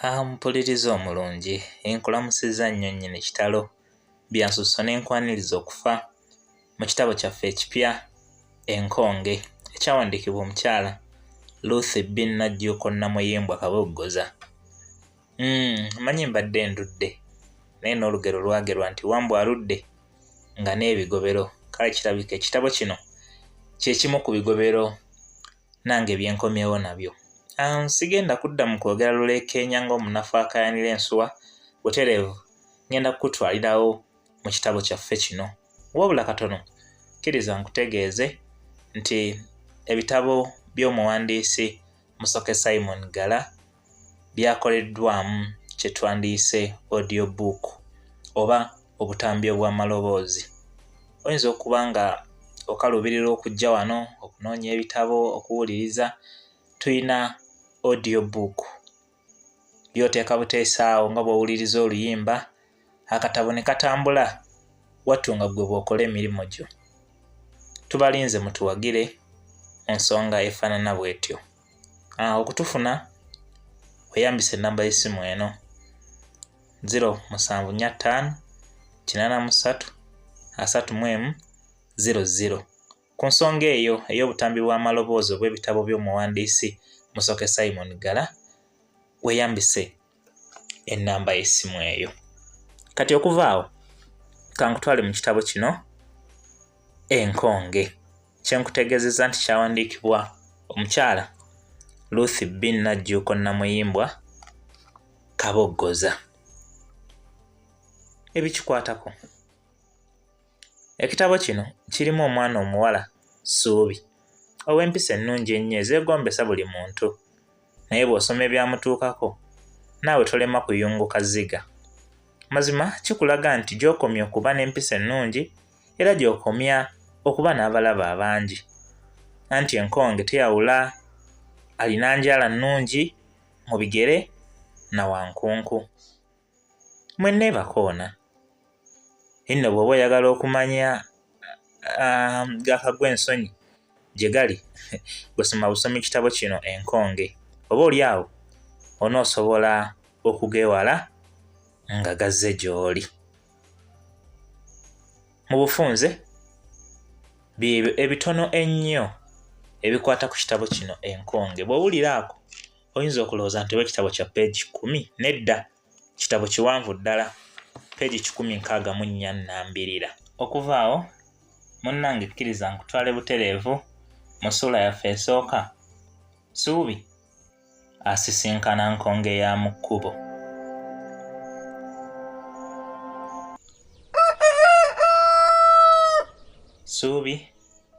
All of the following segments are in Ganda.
Mpuliriza omulungi, enkulamusizza nnyo nnyini kitalo byansusso n'enkwaniriza okufa mu kitabo kyaffe ekipya Enkonge ekyawandiikibwa omukyala Ruth B. Najjuuko Namuyimbwa Kabogoza. Mmanyi mbadde ndudde naye n'olugero lwagerwa nti Wambwa aludde nga n'ebigobero. Kale kirabika ekitabo kino kye kimu ku bigobero nange bye nkomyewo nabyo. Sigenda kudda mu kwogera lulekeenya ng'omunafu akayanira ensuwa butereevu, ngenda kukutwalirawo mu kitabo kyaffe kino. Wabula katono kkiriza nkutegeeze nti ebitabo by'omuwandiisi Musoke Simon Gala byakoleddwamu kye twandiise audio book oba obutambi obw'amaloboozi. Oyinza okuba nga okalubirira okujja wano okunoonya ebitabo okuwuliriza, tuyina audio book by'oteeka buteesaawo nga bw'owuliriza oluyimba akatabo ne katambula wattu nga ggwe bw'okola emirimu gyo. Tubalinze mutuwagire mu nsonga efaanana bw'etyo. Okutufuna weeyambisa ennamba y'essimu eno 075 83 31 00. Ku nsonga eyo ey'obutambi bw'amaloboozi obw'ebitabo by'omuwandiisi Musoke Simon Gala weeyambise ennamba y'essimu eyo. Kati okuva awo kankutwale mu kitabo kino Enkonge kye nkutegeezezza nti kyawandiikibwa omukyala Ruth B. Najjuuko Namuyimbwa Kabogoza. Ebikikwatako. Ekitabo kino kirimu omwana omuwala Ssuubi ow'empisa ennungi ennyo ezeegombesa buli muntu, naye bw'osoma ebyamutuukako naawe tolema kuyunguka zziga. Mazima kikulaga nti gy'okomya okuba n'empisa ennungi era gy'okomya okuba n'abalaba abangi. Anti enkonge teyawula alina njala nnungi mu bigere na wankunku. Mwenna ebakoona. Nno bw'oba oyagala okumanya gakagwa ensonyi gye gali gusoma busomi kitabo kino Enkonge. Oba oli awo onoosobola okugeewala nga gazze gy'oli. Mu bufunze byebyo ebitono ennyo ebikwata ku kitabo kino Enkonge. Bw'owulira ako oyinza okulowooza nti oba ekitabo kya peegi 10. Nedda, kitabo kiwanvu ddala, peegi 164. Okuva awo munnange kkiriza nkutwale butereevu mu ssuula yaffe esooka. Ssuubi asisinkana nkonge ya mu kkubo. Ssuubi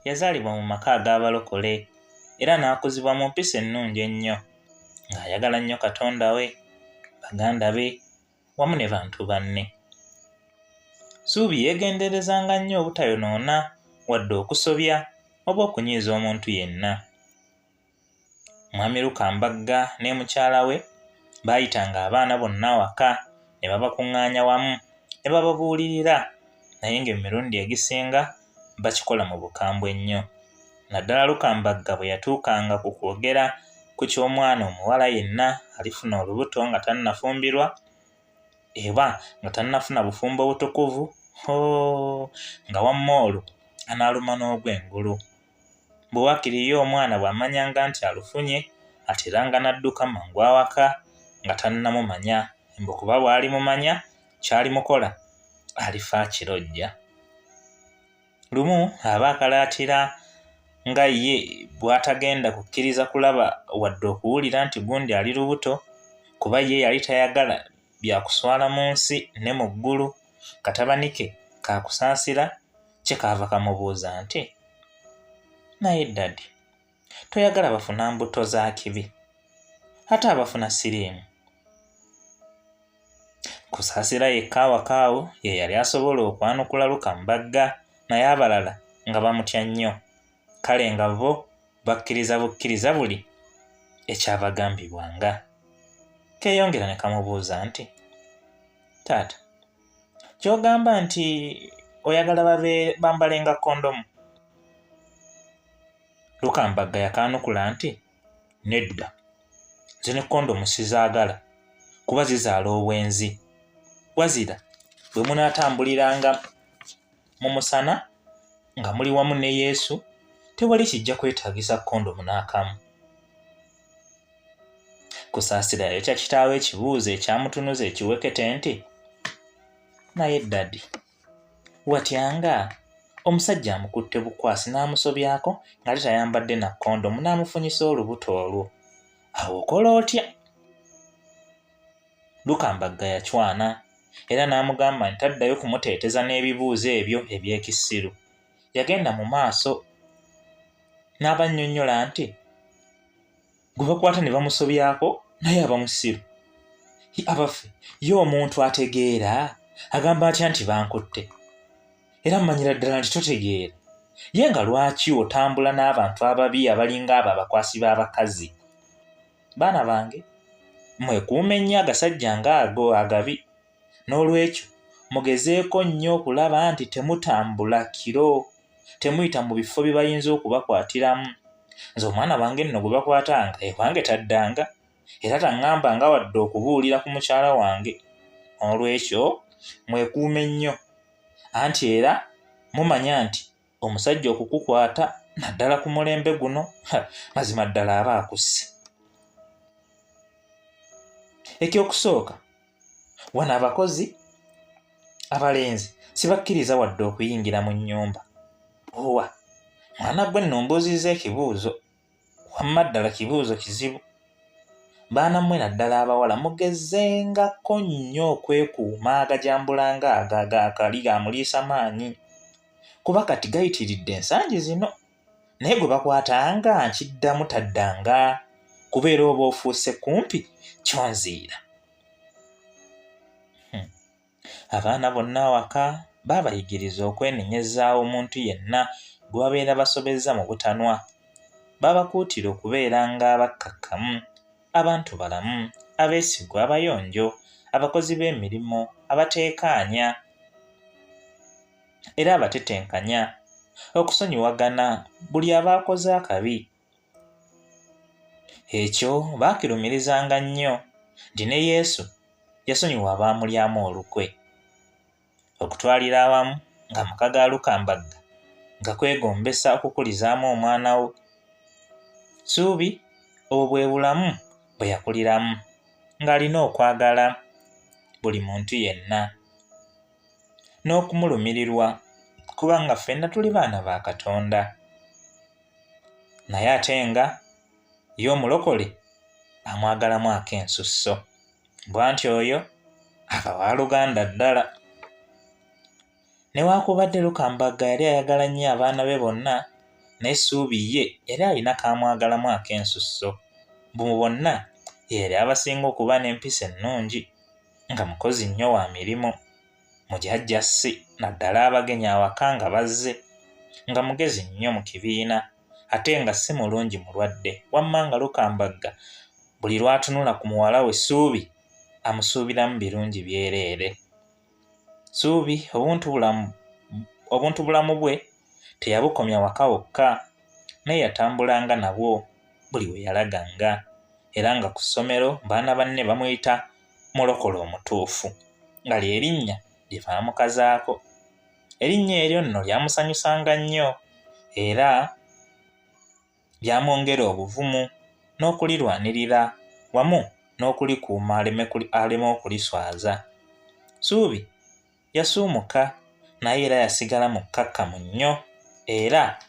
yazaalibwa mu maka ag'abalokole era n'akuzibwa mu mpisa ennungi ennyo ng'ayagala nnyo Katonda we, baganda be wamu ne bantu banne. Ssuubi yeegenderezanga nnyo obutayonoona wadde okusobya oba okunyiiza omuntu yenna. Mwami Lukambagga ne mukyala we baayitanga abaana bonna waka ne babakuŋŋaanya wamu ne bababuulirira, naye ng'emirundi egisinga bakikola mu bukambwe ennyo. Naddala Lukambagga bwe yatuukanga ku kwogera ku ky'omwana omuwala yenna alifuna olubuto nga tannafumbirwa eba nga tannafuna bufumbo butukuvu, nga wamma olwo anaaluma n'ogw'engulu. Bwe waakiriye omwana bw'amanyanga nti alufunye ateranga n'adduka mangu awaka nga tannamumanya, mbu kuba bw'alimumanya ky'alimukola alifa akirojja. Lumu aba akalaatira nga ye bw'atagenda kukkiriza kulaba wadde okuwulira nti gundi ali lubuto, kuba ye yali tayagala byakuswala mu nsi ne mu ggulu. Katabani ke kaakusaasira kye kaava kamubuuza nti, naye ddadi, toyagala bafuna mbuto za kibi, ate abafuna siriimu? Kusaasira yekka awakaawo ye yali asobola okwanukula Lukambagga, naye abalala nga bamutya nnyo. Kale nga bo bakkiriza bukkiriza buli ekyabagambibwanga. Keeyongera ne kamubuuza nti, taata, ky'ogamba nti oyagala bambalenga kondomu? Lukambagga yakaanukula nti, nedda, nze ne kondomu sizaagala, kuba zizaala obwenzi. Wazira bwe munaatambuliranga mu musana nga muli wamu ne Yesu, tewali kijja kwetaagisa kondomu n'akamu. Kusaasirayo kya kitaawe ekibuuzo ekyamutunuza ekiwekete nti, naye ddadi, watyanga omusajja amukutte bukwasi n'amusobyako nga tayambadde na kondomu n'amufunyisa olubuto olwo. Awo okola otya? Lukambagga yacwana era n'amugamba nti taddayo kumuteeteza n'ebibuuzo ebyo eby'ekisiru. Yagenda mu maaso n'abannyonnyola nti gwe bakwata ne bamusobyako naye aba musiru. Abaffe ye omuntu ategeera agamba atya nti bankutte? Era mmanyira ddala nti totegeera. Ye nga lwaki otambula n'abantu ababi abalinga abo abakwasi b'abakazi? Baana bange, mwekuume nnyo agasajja ng'ago agabi. N'olwekyo mugezeeko nnyo okulaba nti temutambula kiro, temuyita mu bifo bye bayinza okubakwatiramu. Nze omwana wange nno gwe bakwatanga ewange taddanga, era taŋŋambanga wadde okubuulira ku mukyala wange. Olwekyo mwekuume nnyo, anti era mumanya nti omusajja okukukwata naddala ku mulembe guno, mazima ddala aba akusse. Ekyokusooka, wano abakozi abalenzi sibakkiriza wadde okuyingira mu nnyumba. Owa mwana gwe nno mbuuzizza ekibuuzo, wamma ddala kibuuzo kizibu. Baana mmwe naddala abawala mugezengako nnyo okwekuuma agajambulanga akali gamuliisa maanyi, kuba kati gayitiridde ensangi zino. Naye gwe bakwatanga nkiddamu taddanga, kubeera oba ofuuse kumpi kyonziira. Abaana bonna awaka baabayigiriza okwenenyezaawo omuntu yenna gwe babeera basobezza mu butanwa. Babakuutira okubeeranga abakkakkamu, abantu balamu, abeesigwa, abayonjo, abakozi b'emirimu, abateekaanya era abatetenkanya, okusonyiwagana buli abaakoze akabi. Ekyo baakirumirizanga nnyo nti ne Yesu yasonyiwa abaamulyamu olukwe. Okutwalira awamu nga maka ga Lukambagga nga kwegombesa okukulizaamu omwana we. Suubi obwo bwe bulamu bwe yakuliramu, ng'alina okwagala buli muntu yenna n'okumulumirirwa, kubanga ffenna tuli baana ba Katonda. Naye ate nga ye omulokole amwagalamu ak'ensusso, bw'anti oyo aba waaluganda ddala. Newaakubadde Lukambagga yali ayagala nnyo abaana be bonna, naye Suubi ye yali alina kamwagalamu ak'ensusso. Mu bonna ye yali abasinga okuba n'empisa ennungi, nga mukozi nnyo wa mirimu, mujajjassi naddala abagenyi awaka nga bazze, nga mugezi nnyo mu kibiina, ate nga si mulungi mulwadde. Wamma nga Lukambagga buli lw'atunula ku muwala we Suubi amusuubiramu birungi byereere. Suubi obuntu bulamu bwe teyabukomya waka wokka, naye yatambulanga nabwo buli we yalaganga, era nga ku ssomero baana banne bamuyita mulokole omutuufu, nga lye linnya lye baamukazaako. Erinnya eryo nno lyamusanyusanga nnyo era lyamwongera obuvumu n'okulirwanirira wamu n'okulikuuma aleme okuliswaza. Suubi yasuumuka naye era yasigala mukkakkamu nnyo era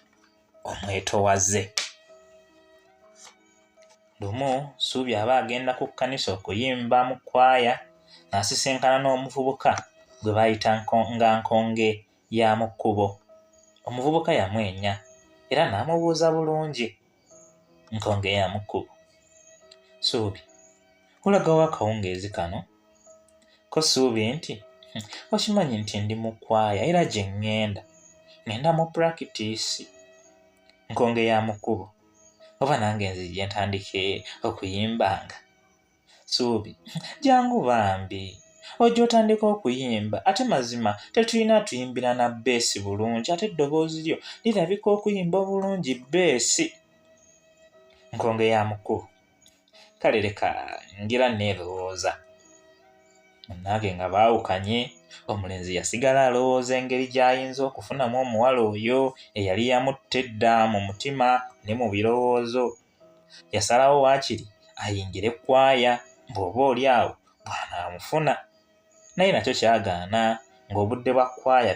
omwetowaze. Lumu Suubi aba agenda ku kkanisa okuyimba mu kwaya, n'asisinkana n'omuvubuka gwe baayita nga nkonge ya mu kkubo. Omuvubuka yamwenya era n'amubuuza bulungi. Nkonge ya mu kkubo: Suubi, olaga wa akawungeezi kano? Ko Suubi nti, okimanyi nti ndi mu kwaya era gye ŋŋenda mu purakitiisi. Nkonge ya mu kkubo: oba nange nzijje ntandike okuyimbanga? Suubi: jangu bambi, ojja otandika okuyimba, ate mazima tetulina tuyimbira na bbeesi bulungi, ate eddoboozi lyo lirabika okuyimba obulungi bbeesi. Nkonge ya mu kkubo: kale leka ngira neerowooza. munnange nga baawukanye, omulenzi yasigala alowooza engeri gy'ayinza okufunamu omuwala oyo eyali yamutte edda mu mutima ne mu birowoozo. Yasalawo waakiri ayingire ekkwaya bw'oba oli awo bw'anaamufuna, naye nakyo kyagaana ng'obudde bwa kkwaya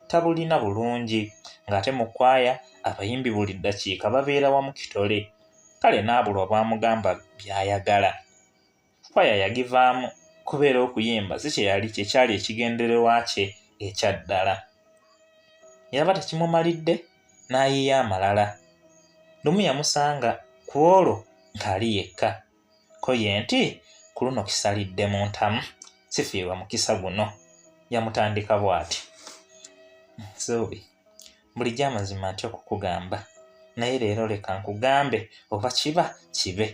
tabulina bulungi, ng'ate mu kkwaya abayimbi buli ddakiika babeera wamu kitole. Kale n'abulwa bw'amugamba by'ayagala. Kkwaya yagivaamu kubeera okuyimba si kyekyali ekigendererwa kye ekya ddala. Yaba tekimumalidde n'ayiya amalala. Lumu yamusanga ku olwo ng'ali yekka, ko ye nti ku luno kisalidde mu ntamu, sifiirwa mukisa guno. Yamutandika bw'ati: Nsuubi, bulijjo amazima ntya okukugamba, naye leero leka nkugambe oba kiba kibe,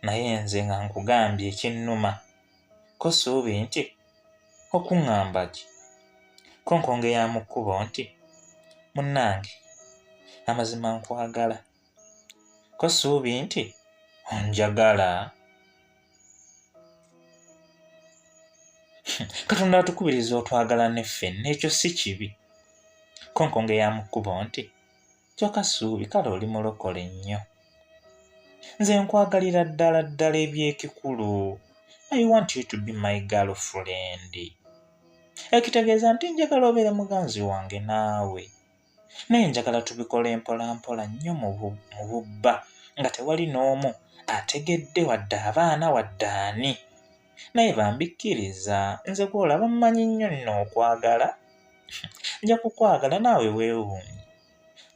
naye nze nga nkugambye ekinnuma. Ko Ssuubi nti, okuŋŋamba ki? Ko nkonge ya mu kkubo nti, munnange, amazima nkwagala. Ko Ssuubi nti, onjagala? Katonda atukubiriza otwagalane ffenna, ekyo si kibi. Ko nkonge ya mu kkubo nti, kyokka Ssuubi, kale oli mulokole nnyo. Nze nkwagalira ddala ddala eby'ekikulu. I want you to be my girlfriend. Ekitegeeza nti njagala obeere muganzi wange naawe, naye njagala tubikole mpola nnyo mu bubba, nga tewali n'omu ategedde wadde abaana wadde ani. Naye bambikkiriza, nze gw'olaba mmanyi nnyo nno okwagala. Nja kukwagala naawe weewuunye.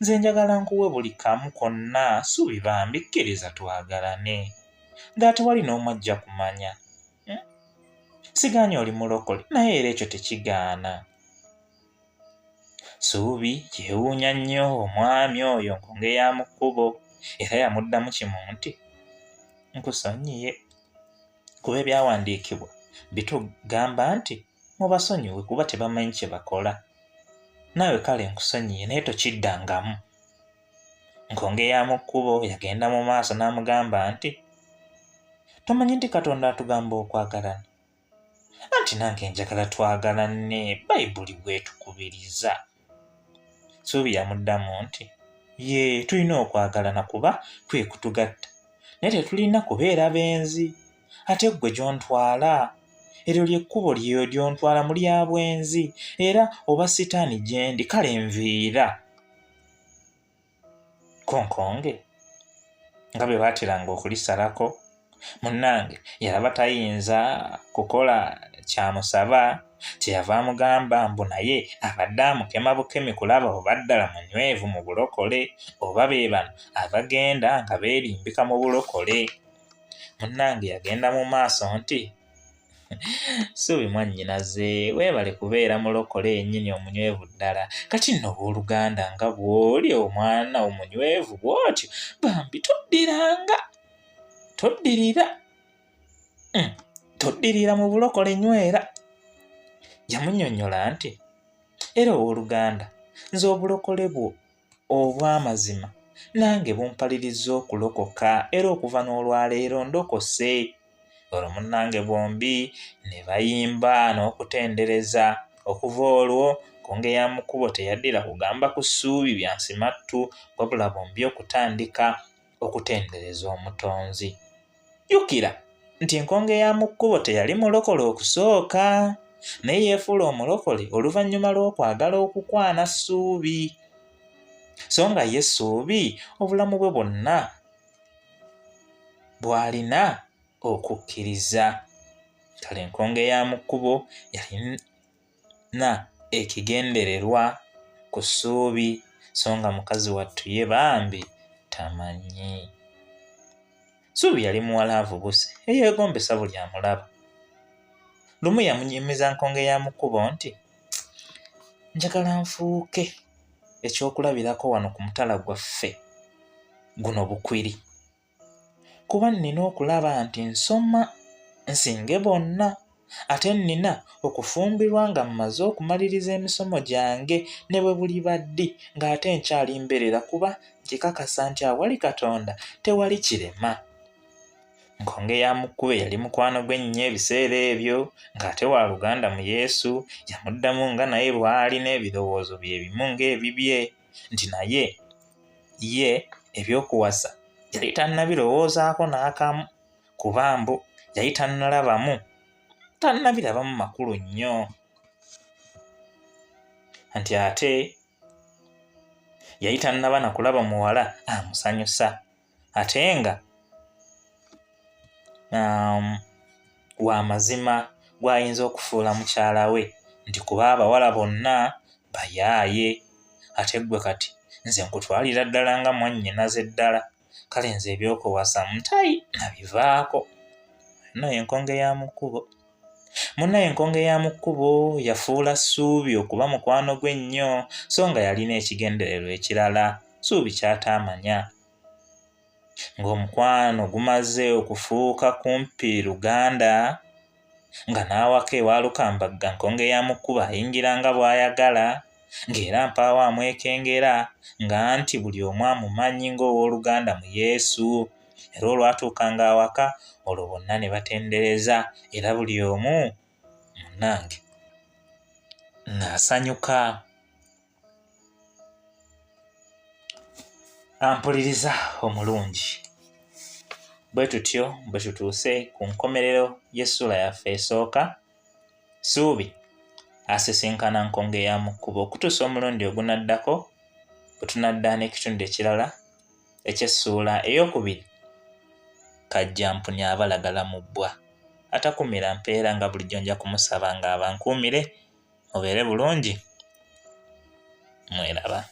Nze njagala nkuwe buli kamu konna, Ssuubi bambikkiriza twagalane, nga tewali n'omu ajja kumanya. Sigaanye oli mulokole, naye era ekyo tekigaana. Ssuubi yeewuunya nnyo omwami oyo nkonge ya mu kkubo, era yamuddamu kimu nti, nkusonyiye, kuba ebyawandiikibwa bitugamba nti mubasonyiwe kuba tebamanyi kye bakola. Naawe kale nkusonyiye, naye tokiddangamu. Nkonge ya mu kkubo yagenda mu maaso n'amugamba nti, tomanyi nti Katonda atugamba okwagalana? Anti nange njagala twagalane, Bayibuli bw'etukubiriza. Ssuubi yamuddamu nti, ye tulina okwagalana kuba kwe kutugatta, naye tetulina kubeera benzi. Ate ggwe gy'ontwala, eryo ly'ekkubo lyeyo gy'ontwala mu lya bwenzi, era oba sitaani gye ndi, kale nviira. Ko nkonge nga bwe baateranga okulisalako, munnange yalaba tayinza kukola kyamusaba, kyeyava amugamba mbu naye abadde amukema bukemi kulaba oba ddala munywevu mu bulokole, oba be bano abagenda nga beerimbika mu bulokole. Munnange yagenda mu maaso nti, Ssuubi mwannyinaze, weebale kubeera mulokole yennyini omunywevu ddala, kati nno owooluganda nga bw'oli omwana omunywevu bw'otyo, bambi toddiranga, toddirira mu bulokole nywera. Yamunnyonnyola nti, era owooluganda, nze obulokole bwo obw'amazima nange bumpaliriza okulokoka, era okuva n'olwaleero ndokose. Olwo munnange bombi ne bayimba n'okutendereza. Okuva olwo nkonge ya mu kkubo teyaddira kugamba ku Ssuubi byansimattu, wabula bombi okutandika okutendereza omutonzi. Jjukira nti enkonge ya mu kkubo teyali mulokole okusooka, naye yeefuula omulokole oluvannyuma lw'okwagala okukwana Ssuubi. So nga ye Ssuubi obulamu bwe bwonna bw'alina okukkiriza. Kale enkonge ya mu kkubo yalina ekigendererwa ku Ssuubi, so nga mukazi wattu ye bambi tamanyi. Ssuubi yali muwalaavu buse, eyeegombesa buli amulaba. Lumu yamunyumiza nkonge ya mu kkubo nti, njagala nfuuke ekyokulabirako wano ku mutala gwaffe guno Bukwiri, kuba nnina okulaba nti nsoma nsinge bonna, ate nnina okufumbirwa nga mmaze okumaliriza emisomo gyange ne bwe buli baddi, ng'ate nkyali mberera kuba nkikakasa nti awali Katonda tewali kirema. Nkonge ya Mukkube yali mukwano gwe nnyo ebiseera ebyo ng'ate wa Luganda mu Yesu. Yamuddamu nga naye bw'ali n'ebirowoozo bye bimu ng'ebibye nti naye ye ebyokuwasa yali tannabirowoozaako n'akamu kuba mbu yali tannabirabamu makulu nnyo. Nti ate yali tannaba na kulaba muwala amusanyusa ate nga wa mazima gw'ayinza okufuula mukyala we nti kuba abawala bonna bayaaye ate ggwe kati nze nkutwalira ddala nga mwannyinaze ddala kale nze ebyokuwasa mutayi nabivaako. Eno y'enkonge ya Mukkubo. Munnaye enkonge ya Mukkubo yafuula Ssuubi okuba mukwano gwe nnyo so nga yalina ekigendererwa ekirala Ssuubi ky'ataamanya. Ng'omukwano gumaze okufuuka kumpi Luganda nga n'awaka ewa Lukambagga Nkonge ya Mukkubo ayingira nga bw'ayagala ng'era mpaawo amwekengera nga nti buli omu amumanyi ng'owooluganda mu Yesu. Era olwatuukanga awaka olwo bonna ne batendereza era buli omu munnange ng'asanyuka. Ampuliriza omulungi, bwe tutyo bwe tutuuse ku nkomerero y'essuula yaffe esooka. Ssuubi asisinkana Nkonge ya Mukkubo okutuusa omulundi ogunaddako bwe tunaddaana ekitundu ekirala eky'essuula ey'okubiri. Kajjampuni abalagala mu bbwa atakumira mpeera nga bulijjo nja kumusaba ng'abankuumire. Mubeere bulungi, mweraba.